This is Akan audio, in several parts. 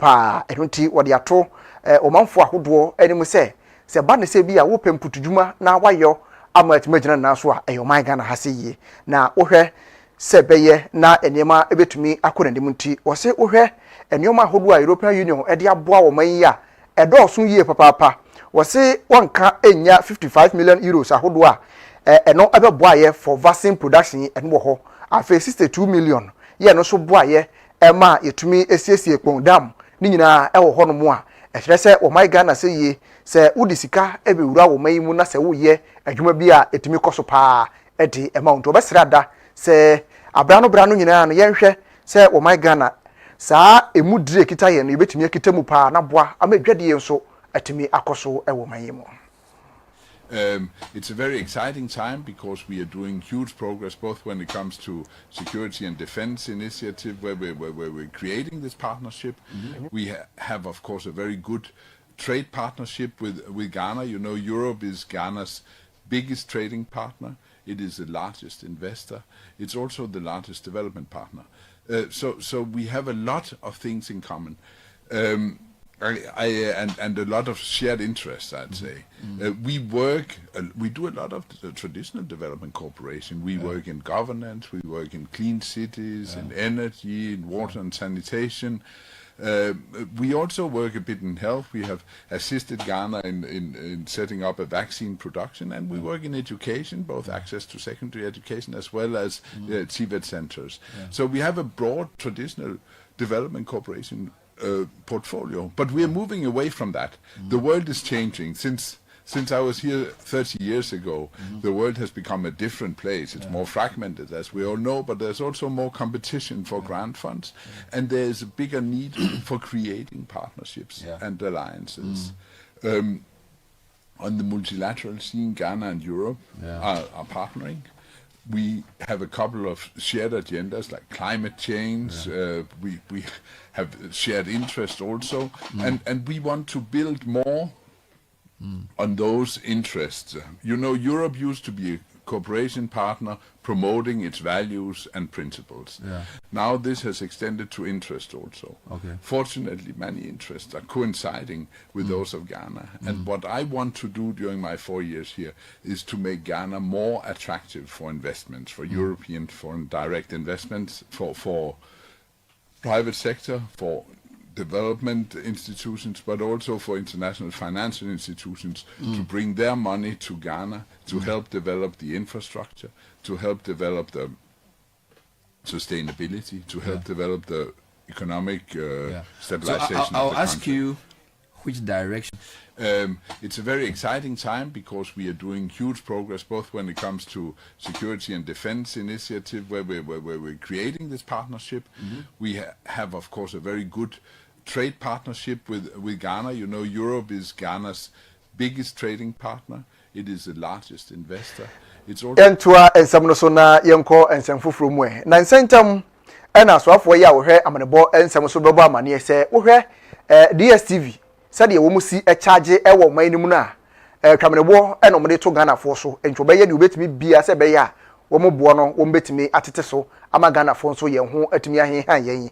pa eno nti wode ato omanfo ahodo enimu se ba ne se bi a wo pemputudwuma na wayo ama atimagina na so a eyoman Ghana ha se yi na wohwe se beye na enema ebetumi akonanim nti wo se wohwe enema ahodo a European Union ede aboa wo man yi a edoso yie papa wo se wonka enya 55 million euros ahodo a eno ebeboa ye for vaccine production eno ho afa 62 million ye no so boa ye ema yetumi esiesie kpon dam ni nyina ewo ho no mo a ehre se o my Ghana se yi se udi sika ebewura wo man mu na se wo ye adwuma bi a etumi koso pa edi amount obesrada se abra no nyina no yenhwe se o my Ghana saa emudire kita ye no yebetumi akita mu pa na boa ama dwade ye nso etumi akoso ewo man mu. It's a very exciting time because we are doing huge progress both when it comes to security and defense initiative where we're creating this partnership. We have, of course, a very good trade partnership with Ghana. You know, Europe is Ghana's biggest trading partner. It is the largest investor. It's also the largest development partner. So we have a lot of things in common. And a lot of shared interests, I'd say. We do a lot of traditional development cooperation. We work in governance, we work in clean cities, in energy, in water and sanitation. We also work a bit in health. We have assisted Ghana in setting up a vaccine production, and we work in education, both access to secondary education as well as TVET centers. So we have a broad traditional development cooperation portfolio, but we are moving away from that. The world is changing. Since I was here 30 years ago, the world has become a different place. It's more fragmented, as we all know, but there's also more competition for grant funds, and there's a bigger need for creating partnerships and alliances. On the multilateral scene, Ghana and Europe are partnering. We have a couple of shared agendas like climate change. We have shared interest also, and we want to build more on those interests. You know, Europe used to be a cooperation partner promoting its values and principles. Now this has extended to interest also. Fortunately, many interests are coinciding with those of Ghana. And what I want to do during my 4 years here is to make Ghana more attractive for investments, for European foreign direct investments, for private sector, for development institutions, but also for international financial institutions to bring their money to Ghana to help develop the infrastructure, to help develop the sustainability, to help develop the economic stabilization. So I'll ask you which direction. It's a very exciting time because we are doing huge progress both when it comes to security and defense initiative where we're creating this partnership. We have, of course, a very good trade partnership with Ghana. You know, Europe is Ghana's biggest trading partner. It is the largest investor. It's also entua ensamno so na yenko ensamfufuru mu e na nsentam ena so afo ya wo hwe amanebo ensam so bebo amane se wo hwe DSTV sade wo musi charge e wo man ni mu na twamanebo ena mo de to Ghana fo so entwo be ye de obetimi bia se be ya wo mo bo no wo betimi atete so ama Ghana fo so ye ho atimi ahenhan yen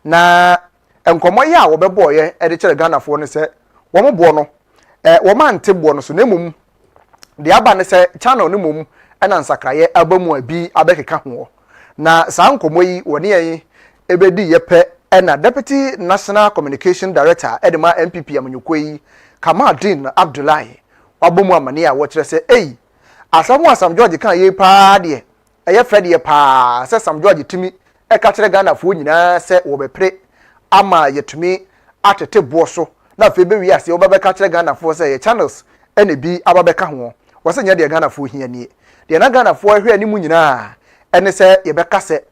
na enkomo ya wo bebo ye e de kire Ghana fo no se wo mo bo no wo man te bo no so na mum de aba ne se channel ne mum ena nsakraye abamu abi abekeka ho na saa nkomo yi woni yen ebedi yepe ena Deputy National Communication Director edema MPP amanyukoyi Kamaldeen Abdullahi wabomu amane a wo kire se Asam George kan ye pa de eye Fred ye pa se Sam George timi e ka kire Ghana fo nyina se wo bepre ama yetumi atete bo so na fe be wi ase wo be ka kire Ghana fo se ye channels ene bi ababeka ho wo se nya de Ghana fo hia ni de na Ghana fo ahwe ani mu nyina ene se ye beka se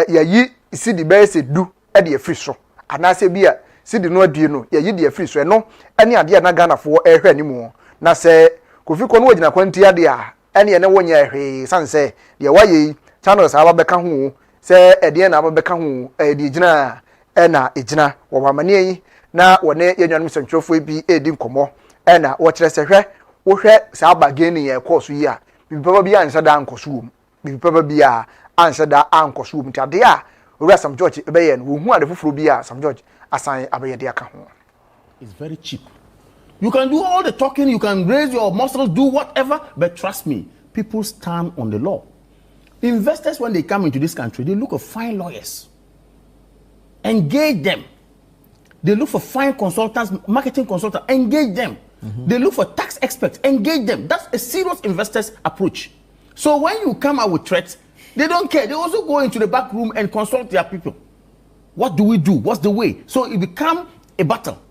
yayi sidi be se du e de free so anase bi a sidi no adue no yayi de free so eno ene ade na Ghana fo ahwe ani mu na se kofi ko no wagina kwanti ade a ene ene wonya ahwe sanse de waye channels ababeka ho se ede na ababeka ho de gina ena ejina wo mamane yi na wone yenwanum sentwofo bi edi nkomo ena wo kire se hwe wo hwe sa abageni ye course yi a bibaba bi ansa da ankosuom bibaba bi a ansa da ankosuom tade a owura Sam George ebe ye no wo hu ade foforo bi a Sam George asan abayede aka ho. It's very cheap. You can do all the talking, you can raise your muscles, do whatever, but trust me, people stand on the law. Investors, when they come into this country, they look for fine lawyers. Engage them. They look for fine consultants, marketing consultants, engage them. They look for tax experts, engage them. That's a serious investor's approach. So when you come out with threats, they don't care. They also go into the back room and consult their people. What do we do? What's the way? So it becomes a battle.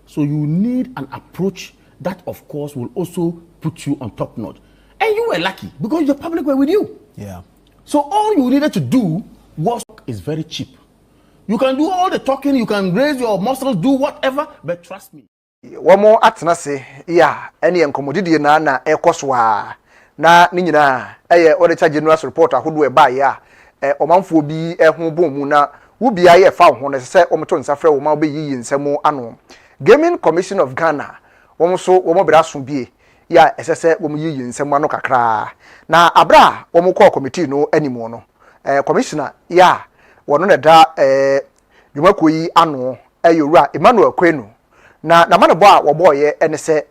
So you need an approach that, of course, will also put you on top notch. And you were lucky because the public were with you. Yeah. So all you needed to do was is very cheap. You can do all the talking, you can raise your muscles, do whatever, but trust me. One more atnase, yeah, any enkomodidi na ekoswa na ni nyina auditor general's report ahodo e ba ya omanfo bi ho bomu na wo bia ye fa ho ne se omoto nsafre wo ma obeyi nsemu ano. Gaming Commission of Ghana wo so wo bra so bie ya esese wo yi nsemu ano kakra na abra wo call committee no animo no commissioner ya wono na da yumakoyi ano eyura Emmanuel Kwenu na manebo a wo boye ene se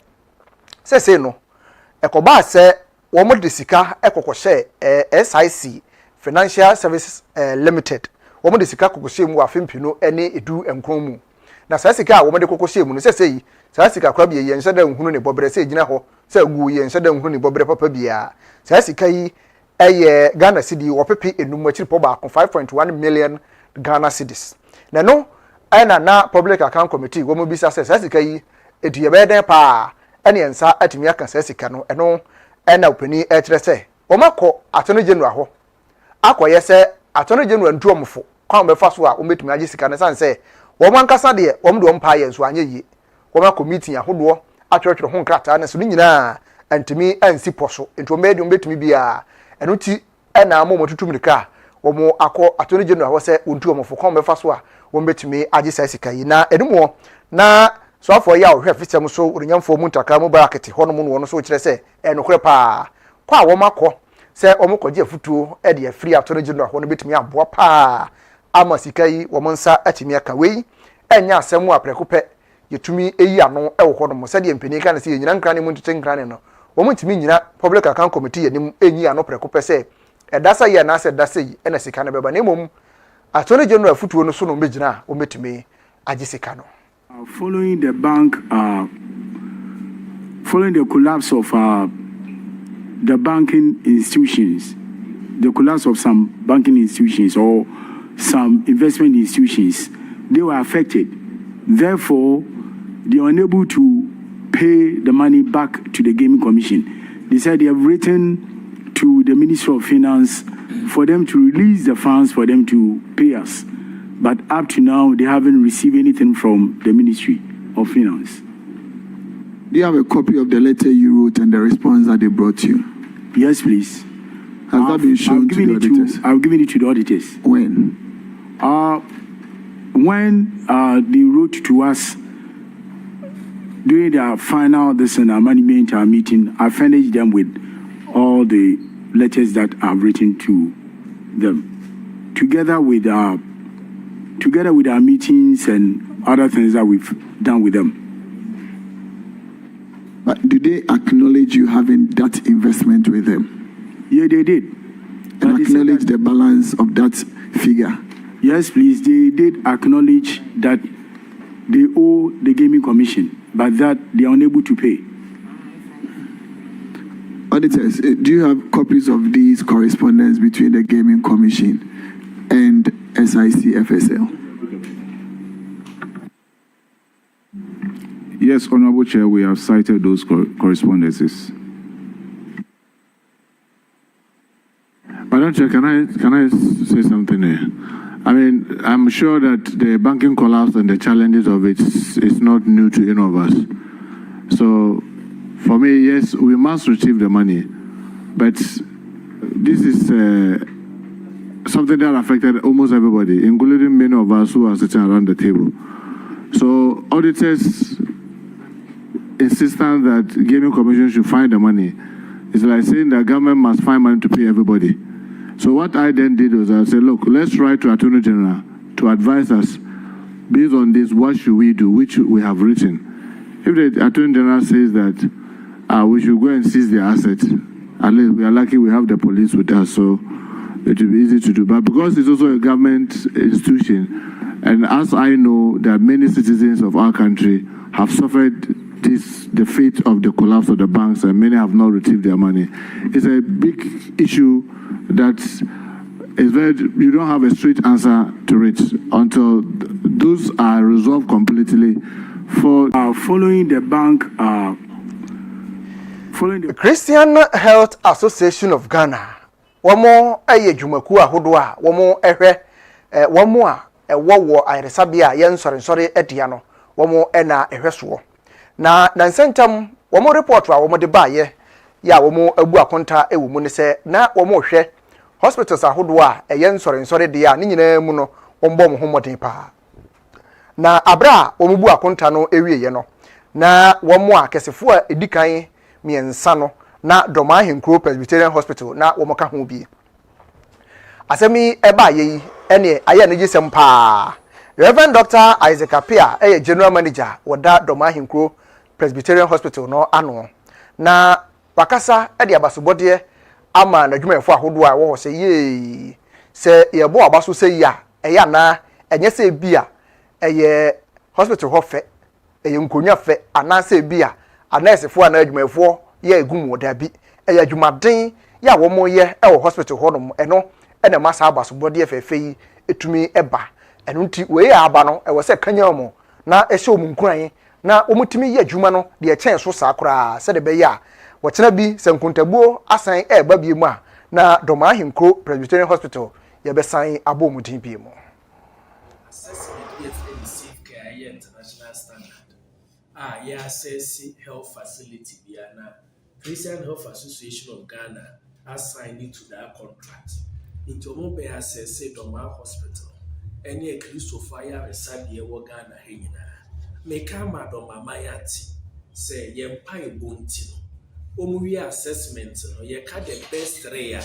no ekoba se wo mo de sika ekokoshe SIC Financial Services Limited wo mo de sika kokoshe mu afempino ene edu enkron mu na sa sika wo mo de kokoshe mu no se yi sa sika kwa bie yense da nhunu ne bobre se gina ho se gu yense da nhunu ne bobre papa bia sa sika yi eye Ghana cedi wo pepe enum achiri po ba 5.1 million Ghana cedis na no na public account committee wo mo bisa se sa sika yi eduye be den pa ene ensa atimi aka sa sika no eno na opani e kire se wo makọ attorney general ho akoye se attorney general ntuomfo kwa be fa so a wo metumi agi sika ne san se wo mankasa de wo mdo mpa ye so anye yi wo makọ meeting ahodo atwetwe ho nkrata na so nyina antimi ansi poso nto medi wo betumi bia eno ti na mo tutumrika wo mo akọ attorney general ho se ntuomfo kwa be fa so a wo betumi agi sa sika yi na enumo na so afọ ya ohwe fisem so urunyamfo mu ntaka mu barakete hono mu no so kire se enokure pa kwa wo makọ se omokoje afutuo e de free attorney general hono betumi aboa pa ama sika yi wo monsa atimi aka wei enya asemu aprekope yetumi eyi ano e wo hono mo se de mpeni ka na se nyina nkra ne mu ntete nkra ne no wo mutimi nyina public account committee yenim enyi ano prekope se edasa ye na se dasa yi ena sika na beba na emom attorney general afutuo no so no megina wo betumi agi sika no. Following the bank, following the collapse of the banking institutions, the collapse of some banking institutions or some investment institutions, they were affected. Therefore, they are unable to pay the money back to the Gaming Commission. They said they have written to the Ministry of Finance for them to release the funds for them to pay us. But up to now, they haven't received anything from the Ministry of Finance. Do you have a copy of the letter you wrote and the response that they brought you? Yes, please. Has that been shown to the auditors? I've given it to the auditors. When? When they wrote to us during their final management meeting, I furnished them with all the letters that I've written to them, together with our meetings and other things that we've done with them. But do they acknowledge you having that investment with them? Yeah, they did. And acknowledge the balance of that figure? Yes, please. They did acknowledge that they owe the Gaming Commission, but that they are unable to pay. Auditors, do you have copies of these correspondence between the Gaming Commission and SIC-FSL? Yes, Honorable Chair, we have cited those correspondences. Madam Chair, can I say something here? I mean, I'm sure that the banking collapse and the challenges of it is not new to any of us. So, for me, yes, we must retrieve the money, but this is something that affected almost everybody, including many of us who are sitting around the table. So, auditors' insistence that the Gaming Commission should find the money is like saying the government must find money to pay everybody. So what I then did was I said, look, let's write to Attorney General to advise us based on this, what should we do? Which we have written. If the Attorney General says that we should go and seize the assets, at least we are lucky we have the police with us, so it will be easy to do. But because it's also a government institution, and as I know that many citizens of our country have suffered the fate of the collapse of the banks, and many have not received their money, it's a big issue that is you don't have a straight answer to it until those are resolved completely. For following the bank, following the Christian Health Association of Ghana, wamo eye dwumaku ahodo a wamo ehwe wamo a ewo ayresabia yensore edia no wamo ena ehwe so na nsentam wamo report a wamo de baaye ya wamo abu akonta ewo mu ne se na wamo hwe hospitals ahodo a yensore dia ne nyina mu no wombo mo homoden pa na abra wamo bu akonta no ewieye no na wamo a kesefo a edikan miensa no na Doma Hinkro Presbyterian Hospital na womoka ho bi asemi eba yi ene aye ne gisem pa Reverend Dr. Isaac Apia General Manager woda Doma Hinkro Presbyterian Hospital no ano na wakasa de abasobode ama na dwumefo ahodo a wo se ye se yebo abaso se ya eya na enye se bia eye hospital ho fe eye nkonya fe ana se bia anesefo ana dwumefo ye egum wodabi eya dwumaden ya wo mo ye e hospital ho no eno ene masa abasobode efefe yi etumi eba eno nti we aba no e wo se kanya mo na ehye omunkuran na omutimi ye adwuma no de echen so sakura se de be ya wo kena bi se nkuntabuo asan eba bi mu a na Doma Hinkro Presbyterian Hospital ye be san abomudin bi mu international standard ya assess health facility biana Christian Health Association of Ghana assigned it to that contract. Into Mobe assess Doma Hospital. Any Christopher Resabia Ghana Hina. Mekama Doma Mayati say Yempai Buntino. Omuya assessment no ye ka the best rare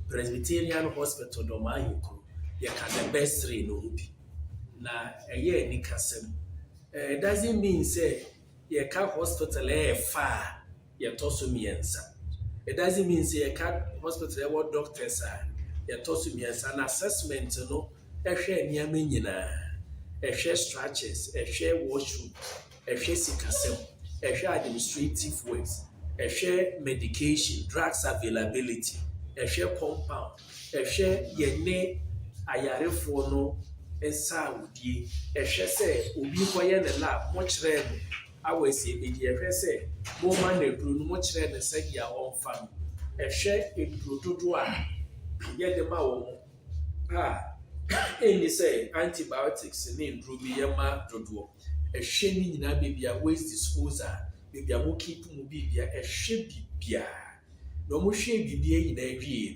Presbyterian Hospital Doma Hinkro. Ye ka the best rare no bi. Na eye ni kasem. Doesn't mean say ye ka hospital far. It doesn't mean say a cat hospital what doctors are. It also means an assessment, no, a share near menina, a share structures, a share washroom, a share sikasem, a share administrative works, a share medication, drugs availability, a share compound, a share yene ayare for no and saudi, a share say, ubi hoyen a lab, much rem. I will say, if say, more money, much rather than say your own family. A share in Protodoa, yet the Mao. Any say antibiotics in Ruby Yama Dodo. A shaming in a baby, a waste disposal, baby, a more keep mobibia, a shabby bia. No more shabby bia in a real.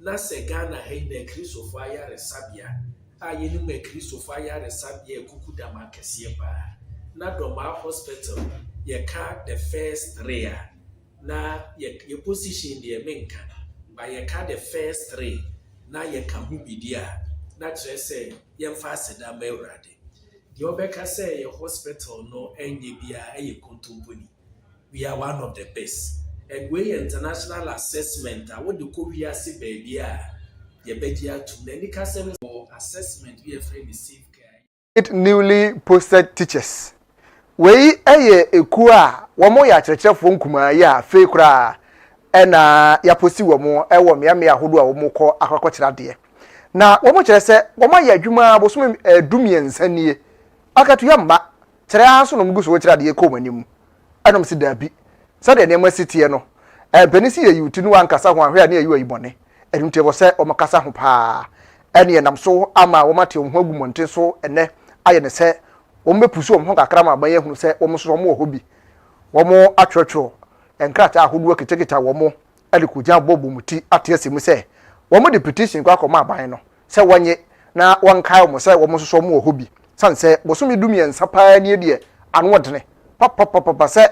Nasa Ghana, hey, Christopher Resabia. I enumerate Christopher Resabia, Kukudama Cassiapa. Na Doma Hospital, ye ka the first rare. Na ye position the menka, but ye ka the first rare. Na ye ka hubidia. Na tre say, ye fast da meurade. The Obeka say your hospital no enye bia ye kontumpuni. We are one of the best. And we international assessment, I want to Korea see baby. Ye bedia to many customers for assessment we have received care. Newly posted teachers. Wei eye eku a womo ya kyerɛkyerɛfo nkuma ya fe kura ɛna ya posi womo ɛwɔ meame ahodo a womo kɔ akɔkɔkyerɛ de na womo kyerɛ sɛ womo ya adwuma bosom dumiensa nie akatu ya mba kyerɛ aso no mguso kyerɛ de kɔ manim ɛnom si dabi sɛ de nneɛma sitie no penisi ye yuti no ankasa ho ahwe a ne ayi bɔne ɛnum te bo sɛ womo kasa ho paa ɛne nam so ama womo te ho agumonte so ɛnɛ ayɛ ne sɛ wombe pusu wom ho kakra ma baye hunu se wom so wom ho bi wom atwetwo enkrata ahodo keteketa wom alikuja bobo muti atese mu se wom de petition kwa koma aban no se wonye na wonkai wom se wom so wom ho bi san se bosomi dumie nsapa ni de anu odene papa se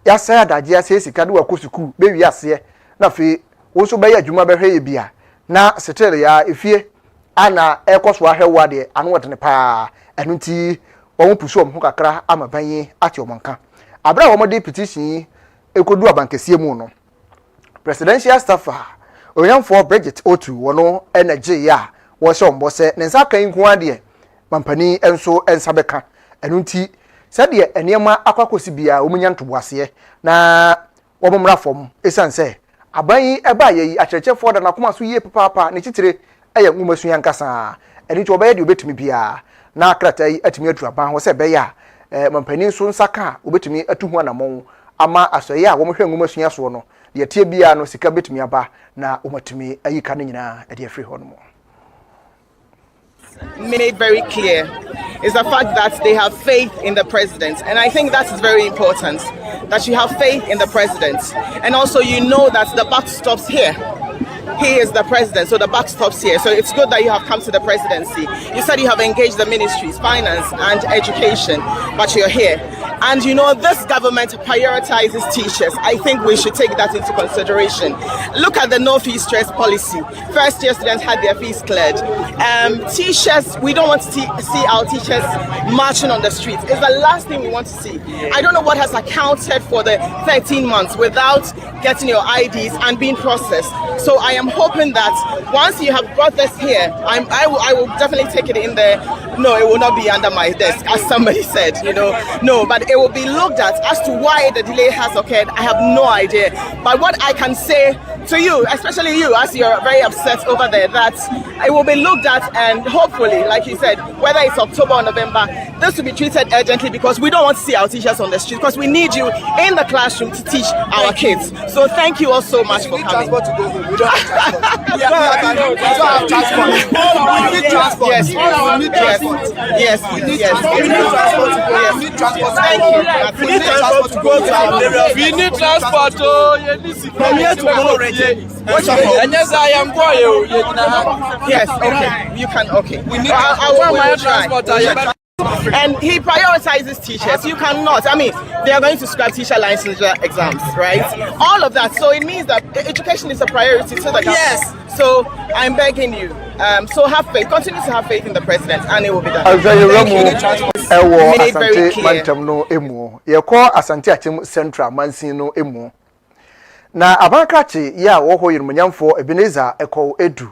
ya se adaje ya se sika de wakosuku be wi ase na fe wo so baye adwuma behwe ye bia na setere ya efie ana ekoso ahwe wade anu odene pa ɛno nti wɔn pusu wɔn ho kakra ama banyi ate wɔn nka abra wɔn de petition ekodu abankɛseɛ mu no presidential staffer oyamfo Bridget Otu wɔn energy ya wɔhyɛ wɔn bɔ sɛ ne nsa kan nko adeɛ mampani enso ensa bɛka ɛno nti sɛdeɛ nneɛma akwakosi bia wɔn nya ntoboaseɛ na wɔn mmra fam esan sɛ aban yi ɛba yɛ yi akyerɛkyerɛfoɔ da nakoma so yie papaapa ne titire ɛyɛ nwoma so yankasa ɛno nti wɔbɛyɛ deɛ obetumi bia na akrata yi atumi atu aban ho sɛ bɛyɛ a mampani so nsaka obetumi atu ho anamɔn ama asɔyɛ a wɔn hwɛ nwoma so yaso no deɛ tie bia no sika betumi aba na wɔmatumi ayi ka ne nyinaa ɛde afiri hɔ no mo made very clear is the fact that they have faith in the president. And I think that is very important, that you have faith in the president. And also you know that the buck stops here. He is the president, so the buck stops here. So it's good that you have come to the presidency. You said you have engaged the ministries, finance and education, but you're here. And you know, this government prioritizes teachers. I think we should take that into consideration. Look at the no fee stress policy. First year students had their fees cleared. Teachers, we don't want to see our teachers marching on the streets. It's the last thing we want to see. I don't know what has accounted for the 13 months without getting your IDs and being processed. So I am hoping that once you have brought this here, I will definitely take it in there. No, it will not be under my desk, as somebody said, you know. No, but it will be looked at as to why the delay has occurred. I have no idea. But what I can say to you, especially you, as you're very upset over there, that it will be looked at, and hopefully, like you said, whether it's October or November, this will be treated urgently, because we don't want to see our teachers on the street, because we need you in the classroom to teach our kids. So thank you all so much for coming. We don't have transport. We need transport. Yes. We need transport. Yes. We need transport. We need transport to go. We need transport. Thank you. We need transport to go to our area. We need transport. From here to Mono. And yes, I am going. Yes. Okay. You can. Okay. We need transport. And he prioritizes teachers. You cannot. I mean, they are going to scrap teacher licensure exams, right? All of that. So it means that education is a priority to the government. Yes. So I'm begging you. So have faith. Continue to have faith in the president, and it will be done. Made it very clear. Yeko Asante Achim Central Mansin no emu. Na abankachi ya woho yirumunyamfo Ebenezer Eko Edu.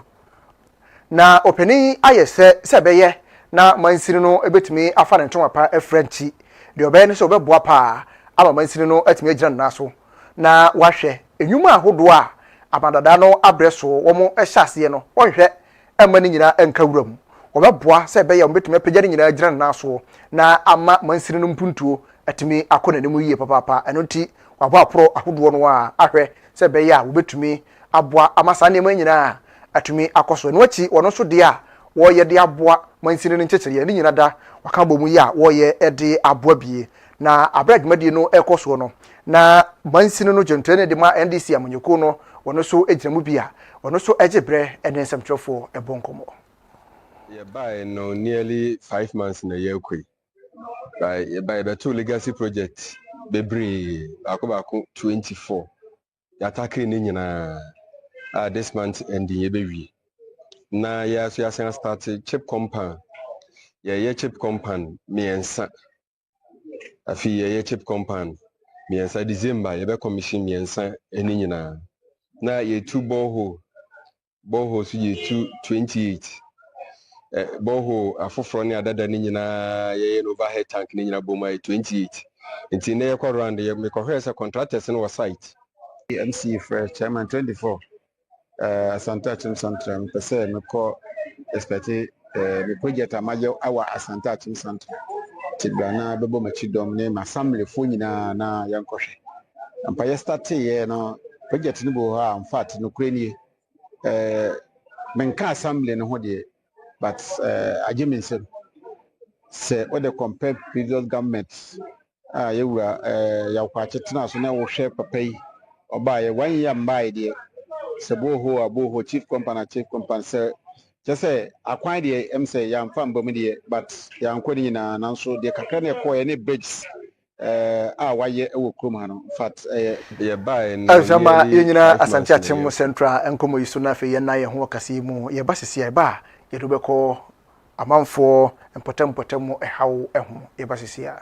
Na openi ayese sebeye na mansini no ebetumi afa ne ntoma pa efranchi de obey ne so obeboa pa ama mansini no atumi agira naso na wahwe enwuma ahodo a abandada no abreso wo mo ehyase no wonhwe emani nyina enkawuram obeboa se be ya obetumi apagya ne nyina agira naso na ama mansini no mpuntuo atumi akona ne mu yie papa eno nti wabo apro ahodo no a ahwe se be ya obetumi aboa amasa ne nyina atumi akoso no achi wono so de a wo ye de aboa mansini no nchecheriye ni nyina da waka bomu ya wo ye de aboa bie na abradwumadi no ekoso no na mansini no jentene de ma NDC amanyeko no wono so ejiramu bia wono so ejebre edensemtrofo ebonkomo ye buy no nearly 5 months na year kwi by the two legacy project bebre akobako 24 ya takri ni nyina this month ending ye bewi na ya so ya sen start chip compound ye chip compound miensa afi ye chip compound miensa December ye be commission miensa eni nyina na ye two borehole so ye 28 borehole afoforo ne adada ni nyina ye overhead tank ni nyina boma 28 nti na ye kwa round ye me kohwe se contractors no site MC Fresh Chairman 24 Asante Achim Central pese me ko expect me project amajo awa Asante Achim Central tibana bebo machidom ne assembly fo nyina na yankohwe ampa ye start ye no project ni bo ha in fact no kreni menka assembly no ho de but ajemin se what the compare previous government yewura yakwa chetena so na wo hwe papai oba ye 1 year mbai de Seboho chief company say just say akwan de em say ya mfa mbom de but ya nkoni na nanso de kakra na ko any bridges waye ewo krom ha no in fact ye buy no Azama yenyina Asante Achim Central enkomo yiso na fe ye na ye ho kase mu ye ba sese ye ba ye do beko amanfo mpotem mo ehawo eho ebasisia.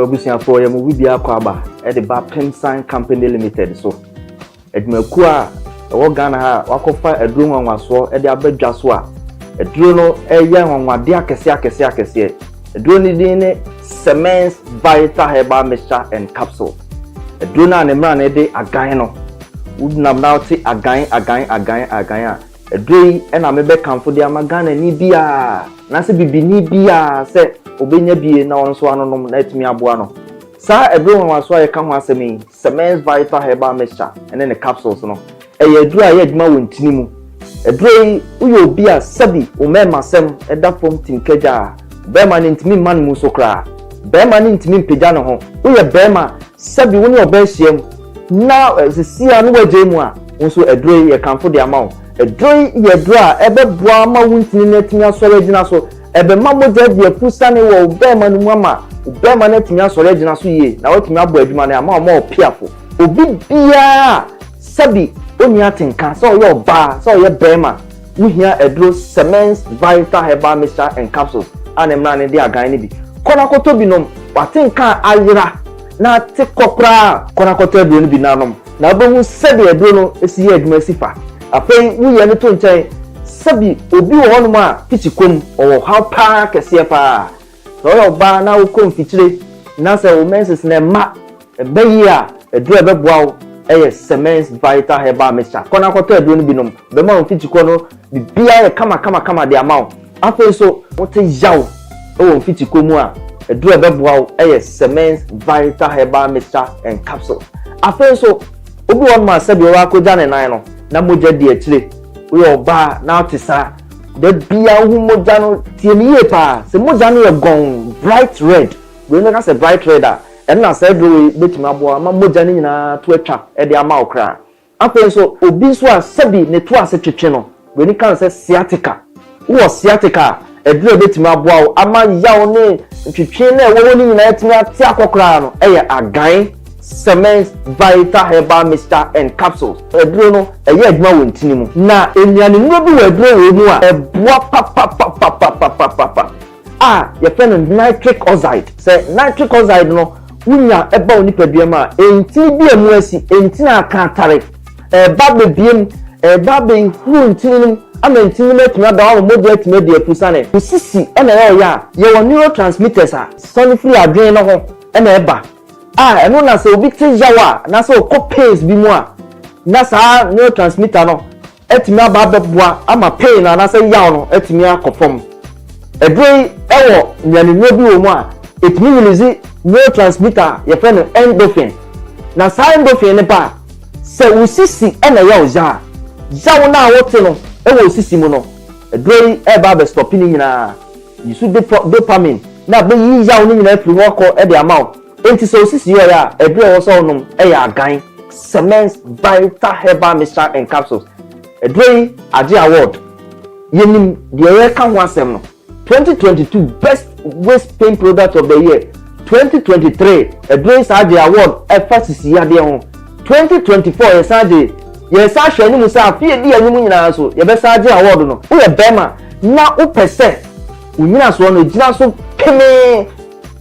Abusiafo ya mu bibia akwa e de Apam Mmre Company Limited so edmaku a wo Ghana ha wakofa eduro nwanwaso e de abadwa so a eduro no eye nwanwade akese eduro ni din ne Semens Vital Herbal Mixture and Capsule eduro na ne mra na de agan no wudnam na oti agan a eduro yi e na mebe kanfo de ama Ghana ni bia na se bibi ni bia se obenya bie na onso anonom na etimi aboa no sa eduro nwanwaso a ye ka ho asemi Semens Vital Herbal Mixture and then the capsules no eye eduro a ye adwuma wontini mu eduro yi uyo obi a sabi o mema sem eda fom tinkeja bema ni ntimi man mu so kra bema ni ntimi mpega no ho uye bema sabi woni obehiem na sisia no waje mu a wonso eduro yi ye kanfo de ama wo eduro yi ye eduro a ebeboa ma wontini na etimi asore gina so ebe mamoja de pusane wo bema no mu ama bema na etimi asore gina so ye na watimi abo adwuma na ama o piafo obi bia sabi oni atenka so yo ba so ye bema wuhia eduro Semens Vital Herbal Mixture and Capsules anemra ne de agan ne bi kona koto binom watenka ayira na tekokra kona koto eduro ne bi nanom na obehu sabi eduro no esi ye adwuma sifa afei wuye ne to nchen sabi obi wo hono a fichikom o how pa kese pa so yo ba na ukom fichire na se wo menses na ma ebeyi a eduro ebeboa eye Semens Vital Herbal Mixture kona koto eduro no binom be ma fichiko no bibia ye kama de amount afei so wote yaw o fichiko mu a eduro ebeboa eye Semens Vital Herbal Mixture and Capsule afei so obi won ma sabi wa koja ne nan no na moja di akire we oba na otisa de bia hu moja no tiemiye pa se moja no ye gon bright red we no ka se bright red a en na se do betima bo ma moja ni nyina to atwa e de ama okra afei so obi so a sabi ne to ase twetwe no we ni kan se sciatica wo sciatica eduro betima bo ama yaw ne twetwe na wo ni nyina etimi ati akokra no e ye agan Semens Vital Herbal Mixture and Capsules eduro no eye adwuma wontini mu na enuane no bi eduro we mu a eboa pa ye friend nitric oxide say nitric oxide no wunya eba oni padua ma enti bi emu asi enti na aka tare ba bebiem ba be hu ntini ama ntini metuna da wo modi atime de apusane usisi ena ya ye neurotransmitters a sonifri adwen no ho ena eba eno na se obi te jawa na se pains bi mu a na sa neurotransmitter no etimi aba beboa ama pain na se yaw no etimi akofom edrei ewo nyane no bi wo mu a etimi release neurotransmitter ye fe no endorphin na sa endorphin ne ba se usisi ena yaw jaw na wote no ewo usisi mu no edrei eba be stop ni nyina yisu dopamine na be yi yaw ni nyina firi wo ko e de amount enti so sisi yo ya edure wo so num e ya agan Semens Vital Herbal Mixture and Capsules edure age award yenim de ye ka ho asem no 2022 best waist pain product of the year 2023 edure age award e fa sisi ya de ho 2024 ye sa hwani mu sa fie di anyum nyina so ye be sa age award no wo ye bema na wo pese unyina so no gina so peme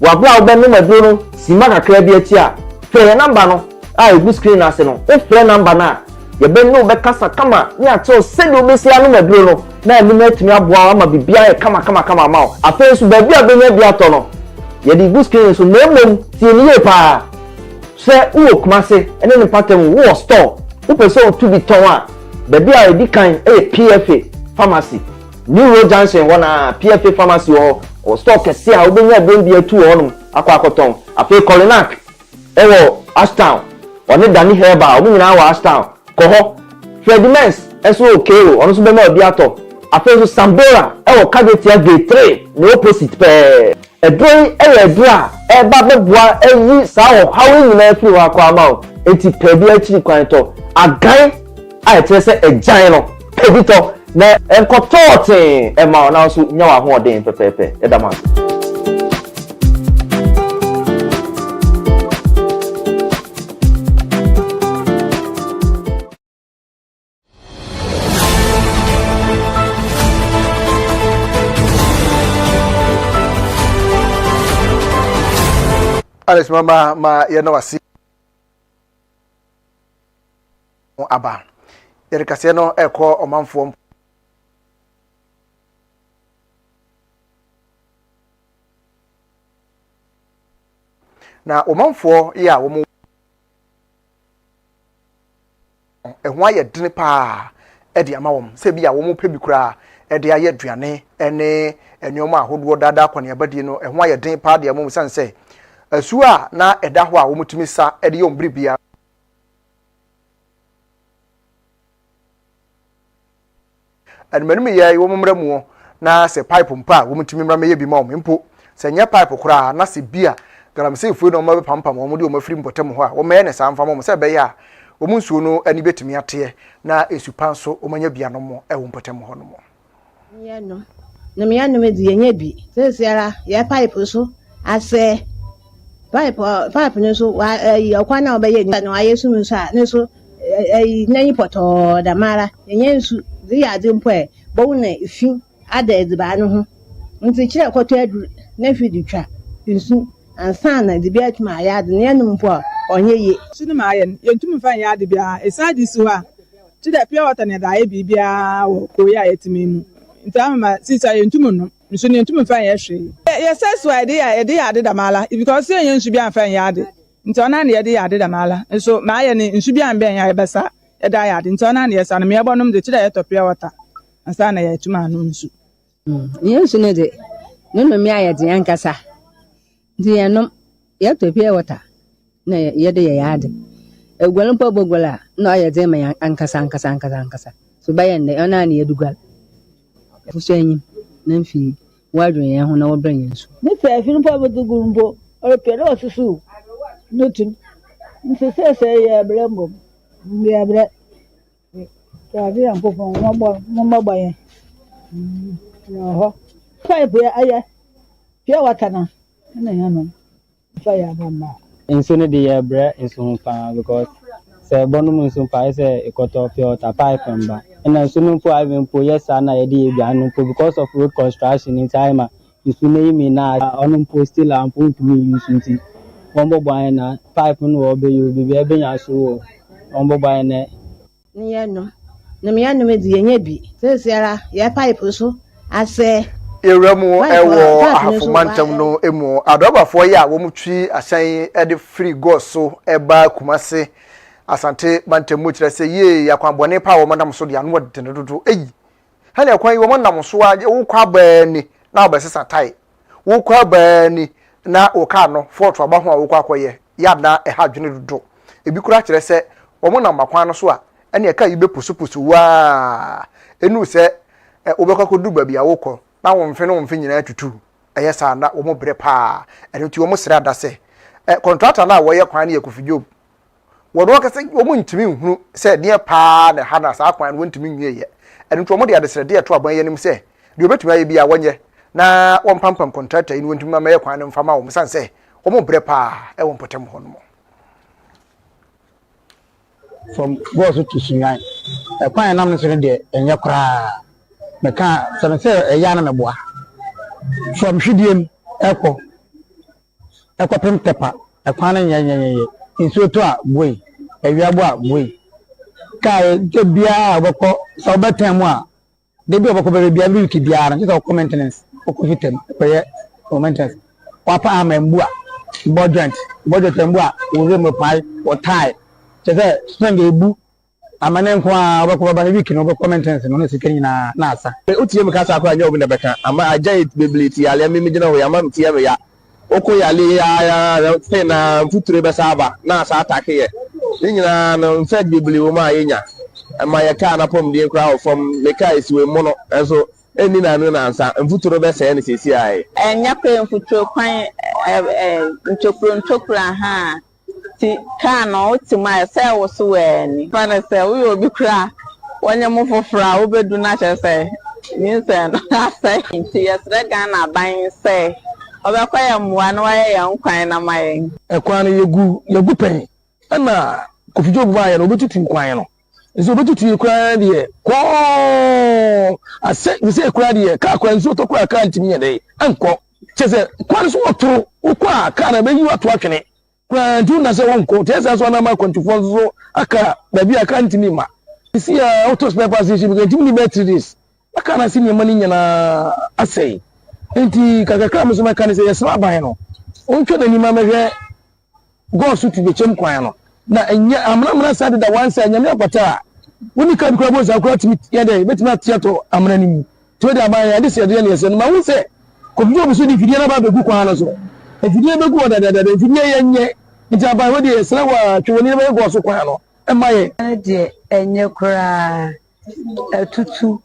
wabla obenu maduro no sima kakra bi achi a fe number no e screen ase no o fe number na ye be no be kasa kama ni ato sedi obesi anu maduro no na emi na timi aboa ama bibia e kama ma o afa su ba bia be nya bia to no ye di screen so na emom ti ni ye pa se wo kumase ene ne patem wo store wo pese o to bi ton a be bia e di kan PFA pharmacy New Road Junction wana PFA pharmacy o store kese a obenya bia tu honum akwakoton afi Colinac ewo Ashtown oni Dani Herbal omu nyina wa Ashtown ko ho Fredimens eso okero onu so be ma bia to afi so Sambora ewo Kagetia Gate 3 no opposite pe Edron edra eba beboa eyi saa hawo nyina firi wa kwa ma o enti pebi achi kwanto agan a etrese ejan no pebi to na enkotote e ma na so nya wa ho den pepepe edama Alice ma ye na wasi aba yere kase no ekọ omanfo na omanfo ya wo mu ehwa ye dene pa e de ama wom se bia wo mu pebi kura e de aye aduane ene enyoma ahodo dada akwane abadie no ehwa ye den pa de amom sanse asua na eda ho a wo mutumi sa e de yom bribia anmanum ye wo mmra mu na se pipe mpa wo mutumi mmra me ye bi ma wo mpo se nya pipe kura na se bia galamse fu no ma be pampam wo mu de wo mafiri mpotam ho a wo me ne sa mfa mo se be ya wo mu nsuo no ani betumi ate na esupan so wo manya bia no mo e wo mpotam ho no mo ya no na me ya no me di enya bi se siara ya pipe so ase pipe no so wa okwa na obaye ni na ayesu mu so a ne so nanyi poto da mara enya nsu di ya di mpo e bo na fi ada ediba no ho nti kire kwato adu na fi di twa nsu ansa na di bia tuma ya de ne num mpo onye ye sinu ma ayen yentum fa ya de bia esadi su ha ti da pure water ne da ye bibia wo ko ya yetimi mu nti ama sisa yentum no nsu ne yentum fa ya hwe ye says why dey ya de da mala because yen nsu bia fa ya de nti ona na ye de ya de da mala nso ma ayen nsu bia ben ya ebesa e da ya de nti ona na ye sa na me ebonum de ti da ye to pure water ansa na ye tuma no nsu yensu ne de no me aye de yankasa di enom ye to pure water na ye de ye ya de egwalun po bogwala na ye de me ankasa so bayen ne ona na ye dugal fuso enyim na mfi wadwen ye ho na wo bran yensu ne fa fi no po bodugurumbo o pere osusu notun nse se ye brembo ya bre ka bi an popon mo gba yen ho pipe ya aya pure water na ya no fa ya ba nso ne de ye bre nso pa because se bonum nso pa se ikoto pure water pipe mba na nso no po even po yes na ye de ye anu po because of road construction in time nso ne yimi na onum po still am po to me use nti won bo na pipe no obe yo bi ebe nya so won bo na ni ye no na me ya no me di enya bi se siara ya pipe so ase Ewramu ewo ahafomantam no emu adobafo ya wo mutwi asan e de free go so eba kumase asante bantam mu kire se ye yakwanbone pa wo mandam so de anu de dodo eyi hane akwan wo mandam so wo kwa baani na obesesa tai wo kwa baani na o ka no fort aba ho a wo kwa akoye ya na e ha dwene dodo ebi kura kire se wo mandam akwan no so a ene ka yibe pusupusu wa enu se obekwa kodu ba bia wo kọ na wo mfe nyina tutu eyesa na wo mo bre pa ene ti wo mo sira da se contractor na wo ye kwan na Yakufidjob wo do ka se wo mo ntimi nhunu se ne pa na ha na sa kwan wo ntimi nwie ye ene ti wo mo de adesere de to aban ye nim se de obetumi aye bia wonye na wo mpampam contractor ine wo ntimi ma ye kwan na mfama wo msan se wo mo bre pa e wo mpotem ho no mo from goes to Sinai kwan nam ne se de enye kra meka se se eya na meboa from hwidiem eko pem tepa ekwan na nyenyenye insuo to a boy ewiabo a boy kai ke bia oboko so obetan mu a de bi oboko be bia milk bia na so maintenance okofitem peye maintenance wapa amembu a budget mbu a wo me pai o tai se spend ebu amane nko a obeko baba week no obeko maintenance no se kenyi na asa otie me kasa akwa anya obi na beka ama agent bebility ale me gina wo ya ma mtie me ya oko ya le ya se na future be saba na asa attack ye nyina no fed bibili wo ma yenya ama ya ka na pom de nkra from me ka isiwe mo no enso eni na no na nsa mfuturo be se ne sesi ai enya pe mfuturo kwan ntokuro ha ti ka no oti ma se wo so weni fa se wo obi kra wonye mo fofora wo bedu na che se ni se no ase ti yesre Ghana ban se obekwa ya muwa no waye ya nkwan na mayen ekwan yegu pen na kofijo bu aye no betutu nkwan no nso betutu kra de ko ase nse kra de ka kwan nso to kra ka ntimi ye de anko chese kwan so otoro ukwa ka na be yi wato atwene kwa ntu na se wonko tesa so na ma kwantifo so aka baby aka ntimi ma isi ya auto spare parts issue because ntimi battery this aka na sini mani nyana asei enti kakaka muso maka ni se yesra ban no ontwe na ni ma mehwe go so tu bechem kwan no na enya amna sade da one side nyame apata woni ka bikra boza akura timi ya de betimi atiato amna ni mu to de aban ya de se de ne se no ma wo se ko bi obi so di fidie na ba begu kwan no so fidie begu oda da fidie yenye nti aban wo de yesra wa twoni na ba go so kwan no e maye de enye kura tutu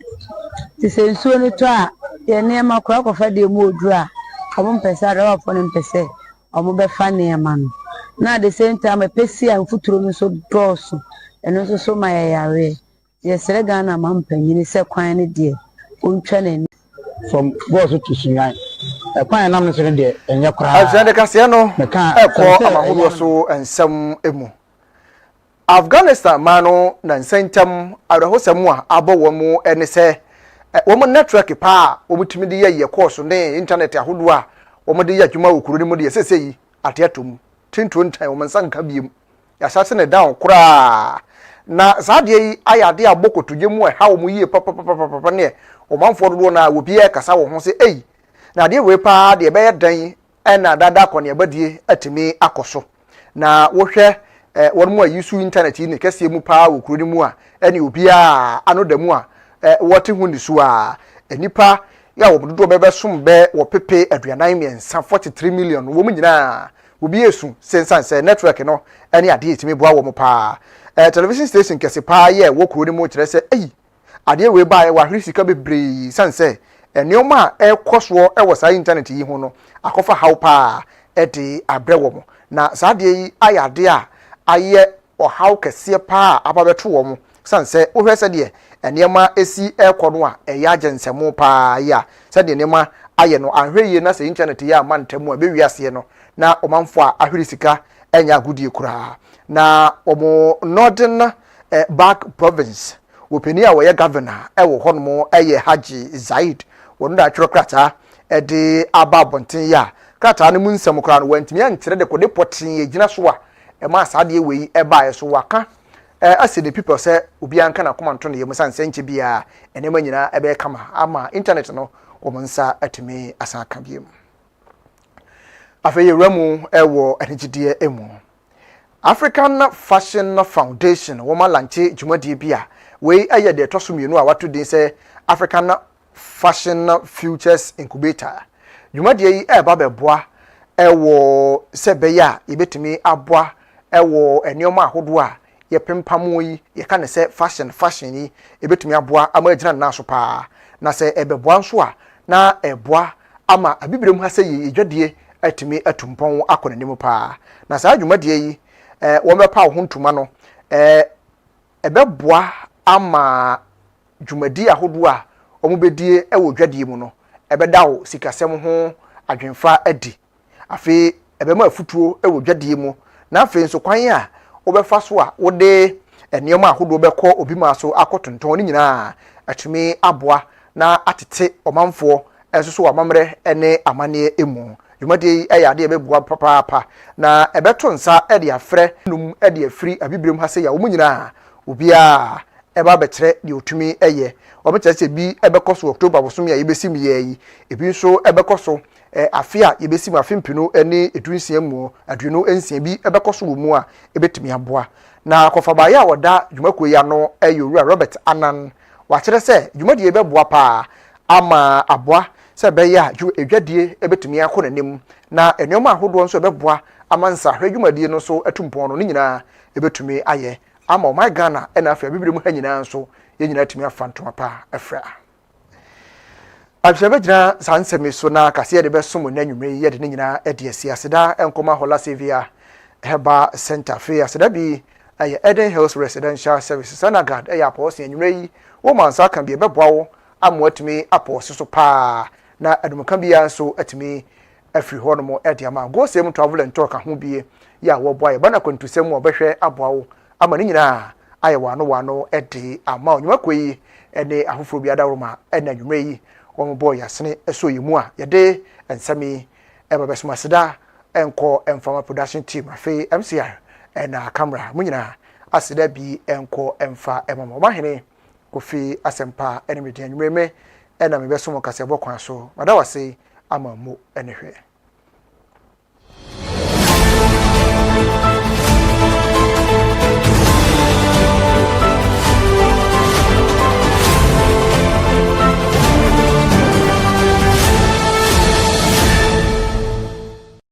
ti se nsuo ni to a ye ne ma kura ko fa de mu oduru a omo mpesa da wa fo ne mpese omo be fa ne ma no na the same time pesi a mfuturo no so doso eno so so ma yare yesre Ghana ma mpanyini se kwan ne de ontwa na from boss to sunyan kwan nam ne se de enye kura azande kase no eko amahudo so ensem emu Afghanistan mano na nsentam arahosam a abowo mu ene se wo network pa wo mutimi de ye course ne internet ahodo a wo de ye adwuma okuru ni mu de sese yi ateatom tintontan wo nsanka biem ya sase ne down kura na saade yi ayade abokotuje mu ha wo mu yie papa ne o manfo do na wo bia kasa wo ho se ei na de we pa de be dan na dada kone abadie atimi akoso na wo hwe won mu ayisu internet ni kase mu pa wo kuro ni mu a ene obia anodamu a wote hu ni so a enipa ya wo dodo bebe som be wo pepe aduanan miensa 43 million wo mu nyina obi esu sense network no ene ade etimi boa wo mu pa television station kese pa ye wo kuro ni mu kire se ei ade we ba ye wa hrisika bebre sense enioma ekoso wo sa internet yi ho no akofa how pa ede abre wo mu na saade yi ayade a aye o how kese pa ababeto wo mu sense wo hwese de eniema esi ekono a eya agensemo pa ya sede eniema aye no ahweye na se internet ya mantemu a be wiase no na omanfo a ahwirisika enya agudie kura na omo northern back province wopeni a woye governor ewo hono eye Haji Zaid wonu da atwero krata de ababonten ya krata no mu nsem kura no wantimi ankyere de kode poten yegina so a ema asade ewe eba so waka ase the people say obi anka na komanto no yemu sanse nche bia enema nyina ebe kama ama internet no omonsa atimi asaka biem afeye ramu ewo enigidie emu African Fashion Foundation woma lanche jumadi bia we aye de toso mienu a wato din say African Fashion Futures Incubator jumadi yi eba beboa ewo sebeya yebetimi aboa ewo enioma ahodo a ye pempamo yi ye ka ne se fashion yi ebetumi aboa ama agina na so pa na se ebeboa nso a na eboa ama abibirem ha se ye edwadie atumi atumpon akonanim pa na sa adwumadie yi wo mepa wo ntuma no ebeboa ama dwumadi ahodo a omo bedie ewo dwadie mu no ebeda wo sikasem ho adwenfa adi afi ebema afutuo ewo dwadie mu na afi nso kwan a obefa so a wode enioma ahodo beko obi ma so akotonton ni nyina atumi aboa na atete omanfo enso so amamre ene amane emu dwumade eyade ebeboa papa na ebeto nsa ede afre num ede afri abibirem ha se ya wo nyina obia eba betre de otumi eye obekyese bi ebekoso October bosom ya yebesim ye yi ebi nso ebekoso afia yebesim afimpino ene edunsia mu aduno ensia bi ebekoso wo mu a ebetimi aboa na kofa ya woda dwumako ya no eyowura Robert Anan wa kire se dwumade ebeboa pa ama aboa se be ya edwadie ebetimi akonanim na enioma ahodo nso ebeboa amansa hwadwumade no so atumpon no nyina ebetumi aye ama o my Ghana ena afia bibirem ha nyina nso ye nyina timi afanto pa afra Abshabejna sansemi so na kase de besom na nwumre ye de nyina e de asiaseda enkoma hola sevia heba center fe aseda bi Eden Hills Residential Services Sanagad airport nwumre yi wo mansa kan bi beboa wo amwatumi apose so pa na adumukan bia so atumi afiri ho no mo e de ama go sem travel and talk ho bi ya wo boy bana kontusem wo behwe aboa wo ama ni nyina aye wano e de ama onwuma koyi ene ahofro bi adawroma ena nwumre yi one boy yasene eso yimu a yede ensami ebabesmaseda enko enfama production team afi MCR na camera munyina aseda bi enko emfa emama mahene kofi asempa enimedi anwumreme ena mebeso mo kasebo kwan so madawase amamu enehwe